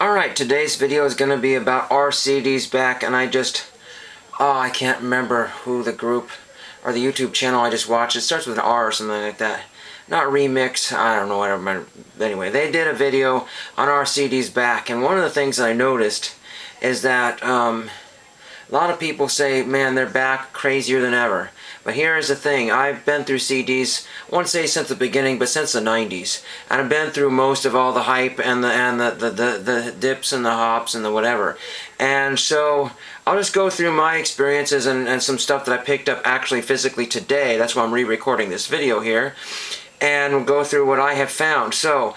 Alright, today's video is going to be about Are CDs Back, and I can't remember who the group or the YouTube channel I just watched. It starts with an R or something like that. Not Remix, I don't know, I don't remember. Anyway, they did a video on Are CDs Back, and one of the things that I noticed is that a lot of people say, man, they're back crazier than ever. But here's the thing, I've been through CDs, I won't say since the beginning, but since the 90s. And I've been through most of all the hype and the dips and the hops and the whatever. And so I'll just go through my experiences and some stuff that I picked up actually physically today. That's why I'm re-recording this video here. And we'll go through what I have found. So,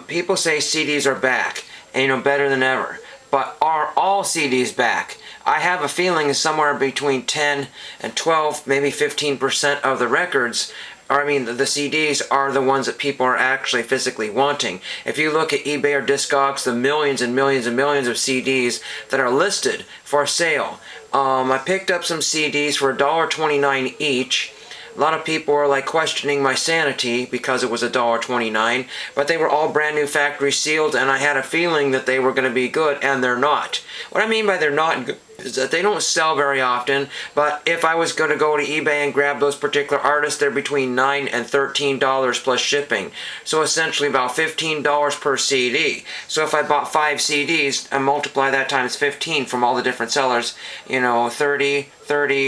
people say CDs are back, and better than ever. But are all CDs back? I have a feeling somewhere between 10 and 12, maybe 15% of the records, or the CDs are the ones that people are actually physically wanting. If you look at eBay or Discogs, the millions and millions and millions of CDs that are listed for sale. I picked up some CDs for $1.29 each. A lot of people are like questioning my sanity because it was $1.29, but they were all brand new factory sealed, and I had a feeling that they were going to be good, and they're not. What I mean by they're not good is that they don't sell very often, but if I was going to go to eBay and grab those particular artists, they're between $9 and $13 plus shipping. So essentially about $15 per CD. So if I bought 5 CDs and multiply that times 15 from all the different sellers, 30,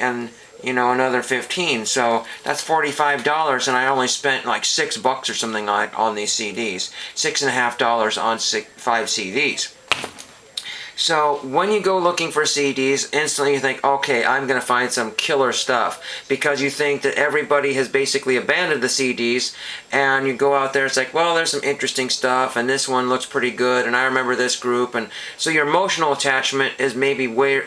and another 15, so that's $45, and I only spent like $6 or something on these CDs, $6.50 on 5 CDs. So when you go looking for CDs, instantly you think, okay, I'm going to find some killer stuff, because you think that everybody has basically abandoned the CDs, and you go out there, it's like, well, there's some interesting stuff, and this one looks pretty good, and I remember this group, and so your emotional attachment is maybe way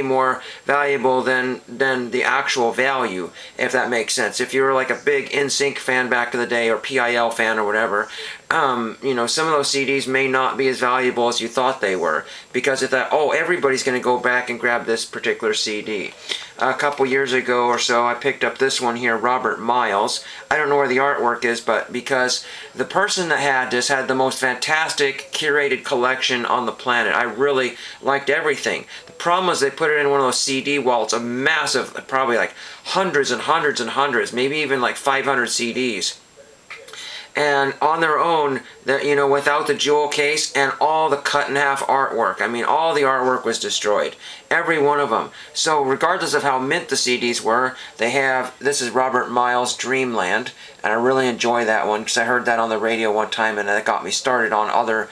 more valuable than the actual value, if that makes sense. If you were like a big NSYNC fan back in the day, or PIL fan or whatever, some of those CDs may not be as valuable as you thought they were, because you thought, oh, everybody's going to go back and grab this particular CD. A couple years ago or so, I picked up this one here, Robert Miles. I don't know where the artwork is, but because the person that had this had the most fantastic curated collection on the planet. I really liked everything. The problem is they put it in one of those CD vaults, a massive, probably like hundreds and hundreds and hundreds, maybe even like 500 CDs. And on their own, without the jewel case and all the cut-in-half artwork. All the artwork was destroyed. Every one of them. So regardless of how mint the CDs were, this is Robert Miles' Dreamland, and I really enjoy that one because I heard that on the radio one time, and that got me started on other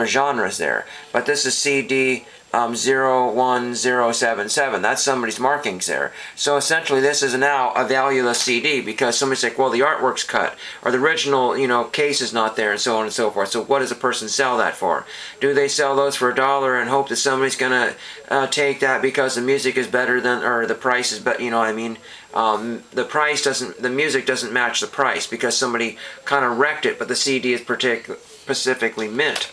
genres there. But this is CD 01077. That's somebody's markings there. So essentially this is now a valueless CD, because somebody's like, well, the artwork's cut, or the original case is not there, and so on and so forth. So what does a person sell that for? Do they sell those for $1 and hope that somebody's gonna take that because the music is better than, or the price is better, the price doesn't, the music doesn't match the price because somebody kind of wrecked it, but the CD is specifically mint.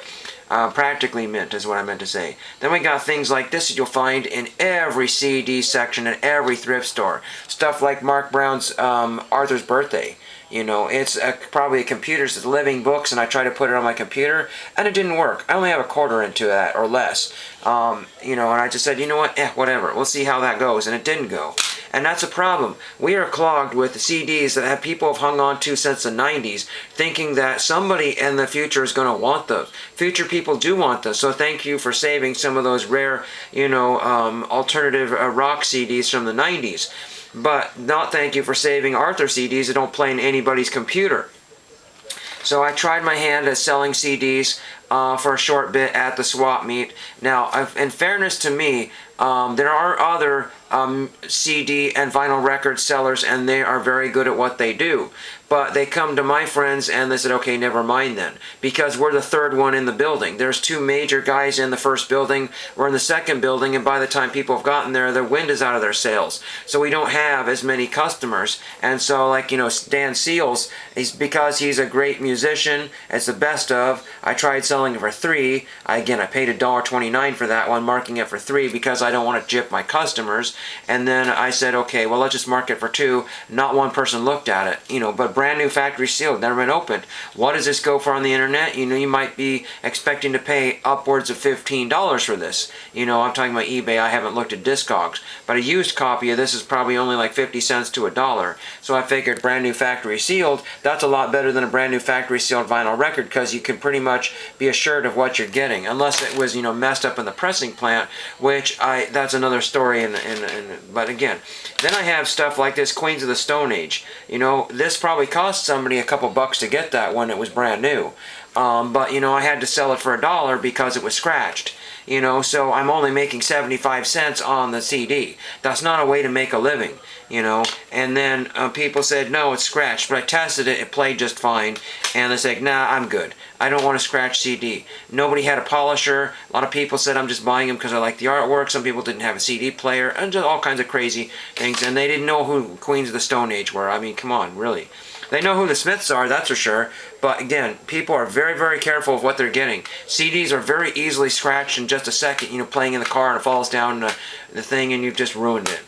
Practically mint is what I meant to say. Then we got things like this that you'll find in every CD section at every thrift store. Stuff like Mark Brown's Arthur's Birthday. It's probably a computer's living books, and I tried to put it on my computer, and it didn't work. I only have a quarter into that, or less. And I just said, what, whatever, we'll see how that goes, and it didn't go. And that's a problem. We are clogged with CDs that people have hung on to since the 90s, thinking that somebody in the future is going to want those. Future people do want those, so thank you for saving some of those rare, alternative rock CDs from the 90s. But not thank you for saving Arthur CDs that don't play in anybody's computer. So I tried my hand at selling CDs for a short bit at the swap meet. Now, in fairness to me, there are other CD and vinyl record sellers, and they are very good at what they do. But they come to my friends and they said, okay, never mind then, because we're the third one in the building. There's 2 major guys in the first building, we're in the second building, and by the time people have gotten there, the wind is out of their sails. So we don't have as many customers. And so, like, Dan Seals, because he's a great musician, it's the best of, I tried selling it for $3. I paid $1.29 for that one, marking it for $3 because I don't want to gyp my customers. And then I said, okay, well, let's just mark it for $2. Not one person looked at it, but brand new factory sealed, never been opened. What does this go for on the internet? You know, you might be expecting to pay upwards of $15 for this. You know, I'm talking about eBay. I haven't looked at Discogs, but a used copy of this is probably only like 50 cents to $1. So I figured brand new factory sealed, that's a lot better than a brand new factory sealed vinyl record, because you can pretty much be assured of what you're getting, unless it was, you know, messed up in the pressing plant, which that's another story. But again, then I have stuff like this Queens of the Stone Age. You know, this probably cost somebody a couple bucks to get that when it was brand new. But, you know, I had to sell it for $1 because it was scratched. You know, so I'm only making 75 cents on the CD. That's not a way to make a living, you know. And then people said, no, it's scratched. But I tested it, it played just fine. And they said, nah, I'm good. I don't want a scratch CD. Nobody had a polisher. A lot of people said I'm just buying them because I like the artwork. Some people didn't have a CD player, and just all kinds of crazy things. And they didn't know who Queens of the Stone Age were. I mean, come on, really. They know who the Smiths are, that's for sure. But again, people are very, very careful of what they're getting. CDs are very easily scratched in just a second. You know, playing in the car and it falls down the thing and you've just ruined it.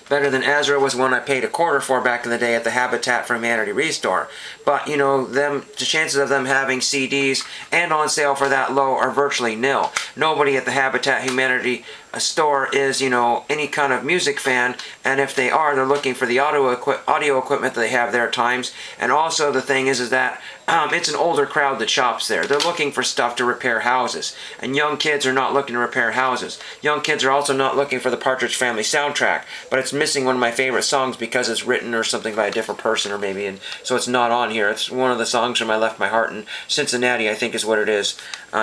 Better Than Ezra was one I paid $0.25 for back in the day at the Habitat for Humanity Restore. But, you know, the chances of them having CDs and on sale for that low are virtually nil. Nobody at the Habitat Humanity store is, you know, any kind of music fan, and if they are, they're looking for the audio equipment that they have there at times. And also the thing is that it's an older crowd that shops there. They're looking for stuff to repair houses, and young kids are not looking to repair houses. Young kids are also not looking for the Partridge Family soundtrack, but it's missing one of my favorite songs because it's written or something by a different person, or maybe, and so it's not on here. It's one of the songs from I Left My Heart in Cincinnati, I think is what it is.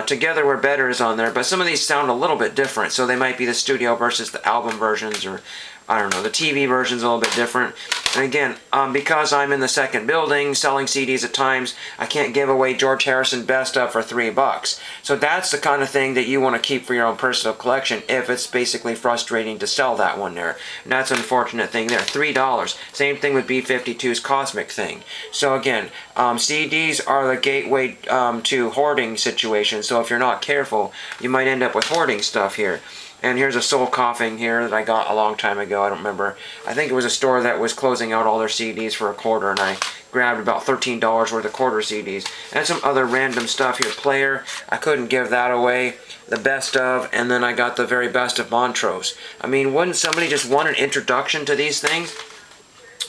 Together We're Better is on there, but some of these sound a little bit different, so they might be the studio versus the album versions, or I don't know, the TV version's a little bit different. And again, because I'm in the second building selling CDs at times, I can't give away George Harrison Best Of for $3. So that's the kind of thing that you want to keep for your own personal collection if it's basically frustrating to sell that one there. And that's an unfortunate thing there. $3. Same thing with B-52's Cosmic Thing. So again, CDs are the gateway to hoarding situations. So if you're not careful, you might end up with hoarding stuff here. And here's a Soul Coughing here that I got a long time ago. I don't remember. I think it was a store that was closing out all their CDs for $0.25, and I grabbed about $13 worth of quarter CDs. And some other random stuff here. Player, I couldn't give that away. The Best Of, and then I got the Very Best of Montrose. I mean, wouldn't somebody just want an introduction to these things?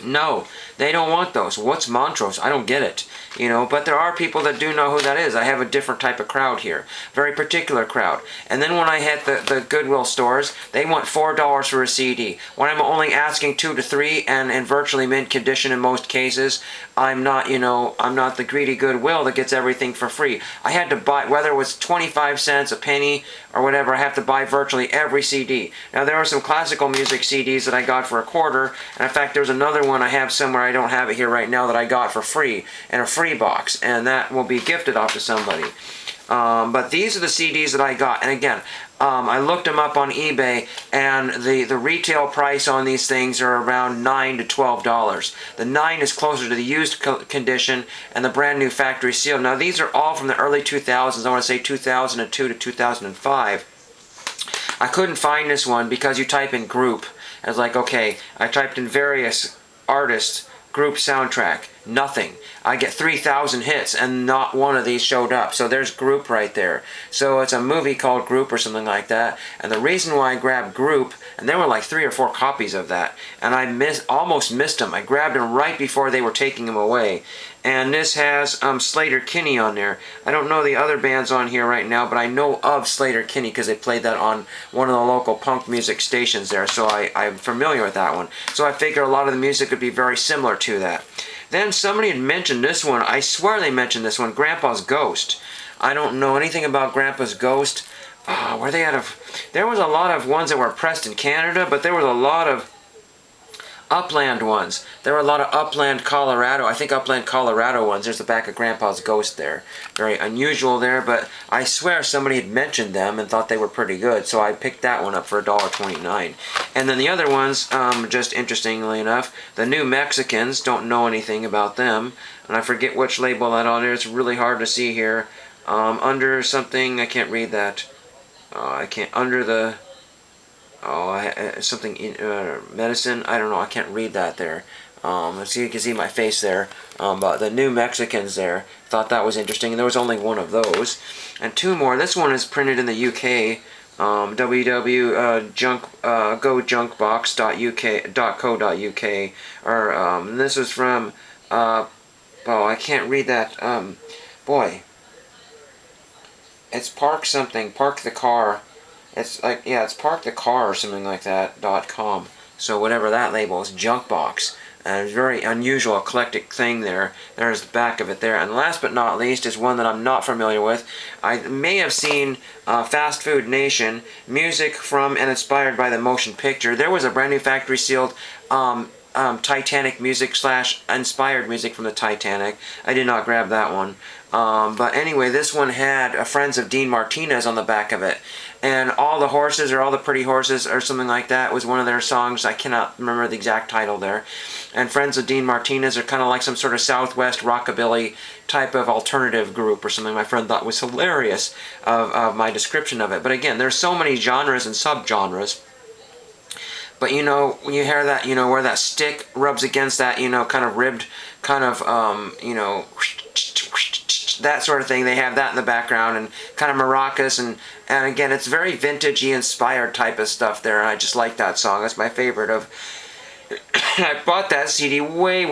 No, they don't want those. What's Montrose? I don't get it. You know, but there are people that do know who that is. I have a different type of crowd here. Very particular crowd. And then when I hit the Goodwill stores, they want $4 for a CD. When I'm only asking $2 to $3 and in virtually mint condition in most cases, I'm not, you know, I'm not the greedy Goodwill that gets everything for free. I had to buy, whether it was 25 cents, a penny, or whatever, I have to buy virtually every CD. Now there are some classical music CDs that I got for $0.25, and in fact there's another one I have somewhere, I don't have it here right now, that I got for free in a free box, and that will be gifted off to somebody. But these are the CDs that I got, and again, I looked them up on eBay, and the retail price on these things are around $9 to $12. The 9 is closer to the used condition, and the brand new factory seal. Now these are all from the early 2000s, I want to say 2002 to 2005. I couldn't find this one because you type in group. I was like, okay, I typed in various artists, group soundtrack, nothing. I get 3,000 hits and not one of these showed up. So there's Group right there. So it's a movie called Group or something like that. And the reason why I grabbed Group, and there were like 3 or 4 copies of that, and I almost missed them. I grabbed them right before they were taking them away. And this has Sleater-Kinney on there. I don't know the other bands on here right now, but I know of Sleater-Kinney because they played that on one of the local punk music stations there. So I'm familiar with that one. So I figure a lot of the music would be very similar to that. Then somebody had mentioned this one. I swear they mentioned this one, Grandpa's Ghost. I don't know anything about Grandpa's Ghost. Were they out of... There was a lot of ones that were pressed in Canada, but there was a lot of Upland ones. There were a lot of Upland, Colorado. I think Upland, Colorado ones. There's the back of Grandpa's Ghost there. Very unusual there, but I swear somebody had mentioned them and thought they were pretty good, so I picked that one up for $1.29. And then the other ones, just interestingly enough, the New Mexicans, don't know anything about them, and I forget which label that on there. It's really hard to see here. Under something, I can't read that. I can't, under the... something medicine, I don't know, I can't read that there. So you can see my face there. But the New Mexicans there, thought that was interesting, and there was only one of those. And two more. This one is printed in the UK. www.gojunkbox.co.uk, or this is from oh, I can't read that. Boy, it's Park something, Park the Car. It's like, yeah, it's Park the Car or something like that .com. So whatever that label is, Junkbox. And it's a very unusual, eclectic thing there. There's the back of it there. And last but not least is one that I'm not familiar with. I may have seen Fast Food Nation, music from and inspired by the motion picture. There was a brand new factory sealed Titanic music / inspired music from the Titanic. I did not grab that one. But anyway, this one had Friends of Dean Martinez on the back of it. And All the Horses, or All the Pretty Horses, or something like that, was one of their songs. I cannot remember the exact title there. And Friends of Dean Martinez are kind of like some sort of Southwest rockabilly type of alternative group or something my friend thought was hilarious of my description of it. But again, there's so many genres and subgenres. But you know, when you hear that, you know, where that stick rubs against that, you know, kind of ribbed, kind of, you know, that sort of thing. They have that in the background, and kind of maracas, and again, it's very vintagey inspired type of stuff there. And I just like that song. That's my favorite of. I bought that CD way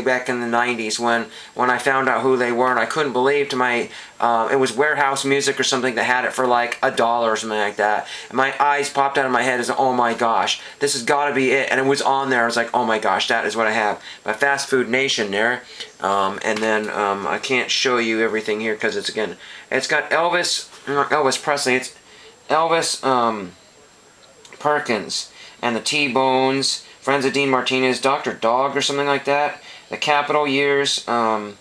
back in the 90s when I found out who they were, and I couldn't believe to my it was Warehouse Music or something that had it for like $1 or something like that, and my eyes popped out of my head as, oh my gosh, this has got to be it. And it was on there. I was like, oh my gosh, that is what I have. My Fast Food Nation there. And then I can't show you everything here because it's, again, it's got Elvis Presley, it's Elvis Perkins and the T-Bones, Friends of Dean Martinez, Dr. Dog or something like that, the Capitol Years, something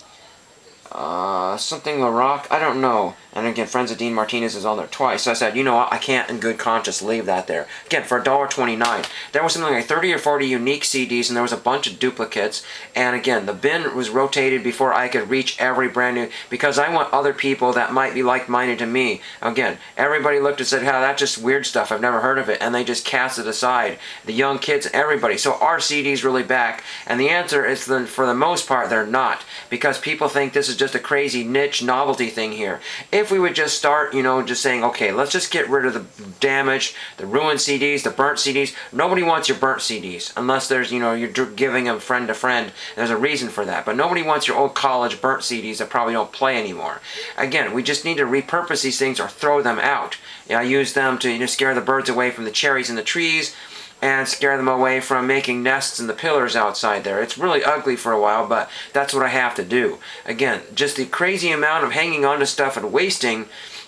LaRock, I don't know. And again, Friends of Dean Martinez is on there twice. So I said, you know what, I can't in good conscience leave that there. Again, for $1.29. There was something like 30 or 40 unique CDs, and there was a bunch of duplicates. And again, the bin was rotated before I could reach every brand new, because I want other people that might be like-minded to me. Again, everybody looked and said, that's just weird stuff, I've never heard of it. And they just cast it aside. The young kids, everybody. So are CDs really back? And the answer is, for the most part, they're not. Because people think this is just a crazy niche novelty thing here. If we would just start, you know, just saying, okay, let's just get rid of the damaged, the ruined CDs, the burnt CDs. Nobody wants your burnt CDs unless there's, you know, you're giving them friend to friend. There's a reason for that. But nobody wants your old college burnt CDs that probably don't play anymore. Again, we just need to repurpose these things or throw them out. You know, I use them to, you know, scare the birds away from the cherries in the trees, and scare them away from making nests in the pillars outside there. It's really ugly for a while, but that's what I have to do. Again, just the crazy amount of hanging on to stuff and wasting,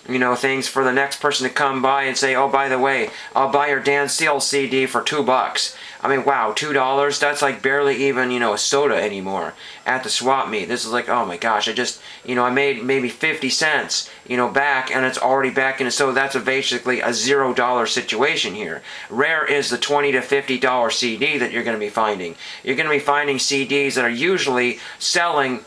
you know, things for the next person to come by and say, oh, by the way, I'll buy your Dan Seal CD for $2. I mean, wow, $2? That's like barely even, you know, a soda anymore at the swap meet. This is like, oh my gosh, I just, you know, I made maybe 50 cents, you know, back, and it's already back in. So that's basically a $0 situation here. Rare is the $20 to $50 CD that you're going to be finding. You're going to be finding CDs that are usually selling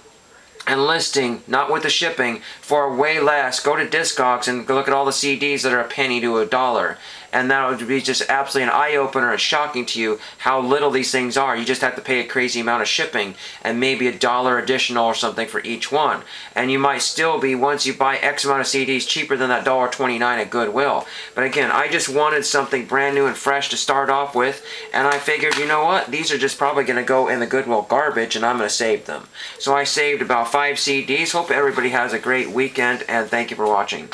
and listing, not with the shipping, for way less. Go to Discogs and go look at all the CDs that are a penny to $1. And that would be just absolutely an eye-opener and shocking to you how little these things are. You just have to pay a crazy amount of shipping and maybe $1 additional or something for each one. And you might still be, once you buy X amount of CDs, cheaper than that $1.29 at Goodwill. But again, I just wanted something brand new and fresh to start off with, and I figured, you know what, these are just probably going to go in the Goodwill garbage, and I'm going to save them. So I saved about 5 CDs. Hope everybody has a great weekend, and thank you for watching.